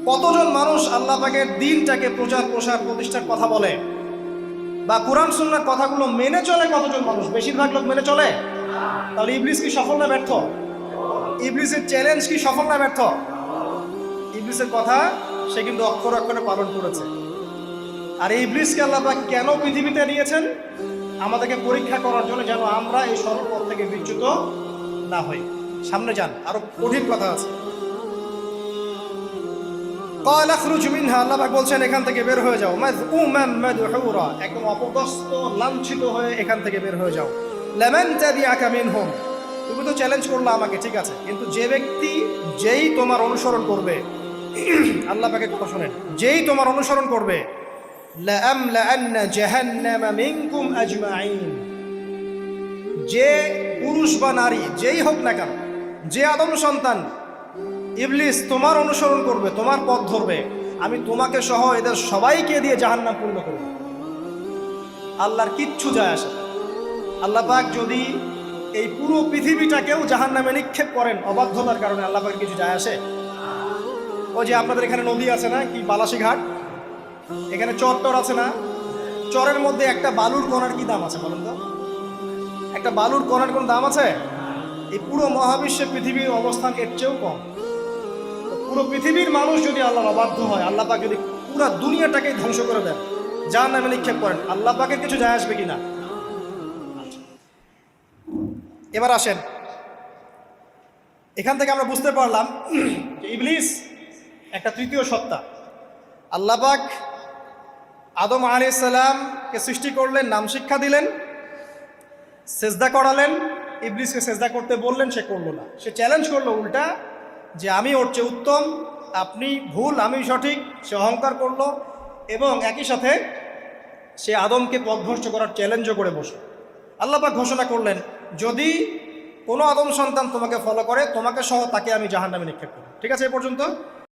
কতজন মানুষ আল্লাহ পাকের দ্বীনটাকে প্রচার প্রসার প্রতিষ্ঠার কথা বলে বা কোরআন সুন্নাহর কথাগুলো মেনে চলে কতজন মানুষ? বেশিরভাগ লোক মেনে চলে। তাহলে ইবলিস কি সফল না ব্যর্থ? ইবলিসের চ্যালেঞ্জ কি সফল না ব্যর্থ? ইবলিসের কথা সে কিন্তু অক্ষরে অক্ষরে পালন করেছে। আর এই ইবলিসকে আল্লাহ পাক কেন পৃথিবীতে নিয়েছেন? আমাদেরকে পরীক্ষা করার জন্য, যেন আমরা এই সরল পথ থেকে বিচ্যুত না হই। সামনে যান, আরো কঠিন কথা আছে। قال اخرج منها, আল্লাহ পাক বলছেন এখান থেকে বের হয়ে যাও। মাযউমান মাদহুরা, একদম অপদস্থ লাঞ্ছিত হয়ে এখান থেকে বের হয়ে যাও। লামান তাবিআকা মিনহুম, তুমি তো চ্যালেঞ্জ করলে আমাকে, ঠিক আছে, কিন্তু যে ব্যক্তি যেই তোমার অনুসরণ করবে, আল্লাহ পাকের কথা শুনেন, যেই তোমার অনুসরণ করবে, লাআমলাআন্না জাহান্নামা মিনকুম আজমাইন, যে পুরুষ বা নারী যেই হোক না কেন, যে আদম সন্তান ইবলিস তোমার অনুসরণ করবে, তোমার পথ ধরবে, আমি তোমাকে সহ এদের সবাইকে দিয়ে জাহান্নাম পূর্ণ করব। আল্লাহর কিচ্ছু যায় আসে না। আল্লাহ পাক যদি এই পুরো পৃথিবীটাকেও জাহান্নামে নিক্ষেপ করেন অবাধ্যতার কারণে, আল্লাহ পাকের কিছু যায় আসে? ওই যে আপনাদের এখানে নদী আছে না, কি বালাসী ঘাট, এখানে চর আছে না, চরের মধ্যে একটা বালুর কণার কি দাম আছে বলেন তো? একটা বালুর কণার কোন দাম আছে? এই পুরো মহাবিশ্বে পৃথিবীর অবস্থান এর চেয়েও কম। পুরো পৃথিবীর মানুষ যদি আল্লাহর অবাধ্য হয়, আল্লাহ পাক যদি পুরো দুনিয়াটাকে ধ্বংস করে দেন, জাহান্নামে নিক্ষেপ করেন, আল্লাহ পাকের কিছু যায় আসবে কিনা? এবার আসেন, এখান থেকে আমরা বুঝতে পারলাম যে ইবলিস একটা তৃতীয় সত্তা। আল্লাহ পাক আদম আলাইহিস সালামকে সৃষ্টি করলেন, নাম শিক্ষা দিলেন, সেজদা করালেন, ইবলিসকে সেজদা করতে বললেন, সে করলো না। সে চ্যালেঞ্জ করলো উল্টা, যে আমি ওর চেয়ে উত্তম, আপনি ভুল, আমি সঠিক। সে অহংকার করলো এবং একই সাথে সে আদমকে পথভ্রষ্ট করার চ্যালেঞ্জও করে বসল। আল্লাহ পাক ঘোষণা করলেন, যদি কোনো আদম সন্তান তোমাকে ফলো করে, তোমাকে সহ তাকে আমি জাহান্নামে নিক্ষেপ করব। ঠিক আছে, এ পর্যন্ত।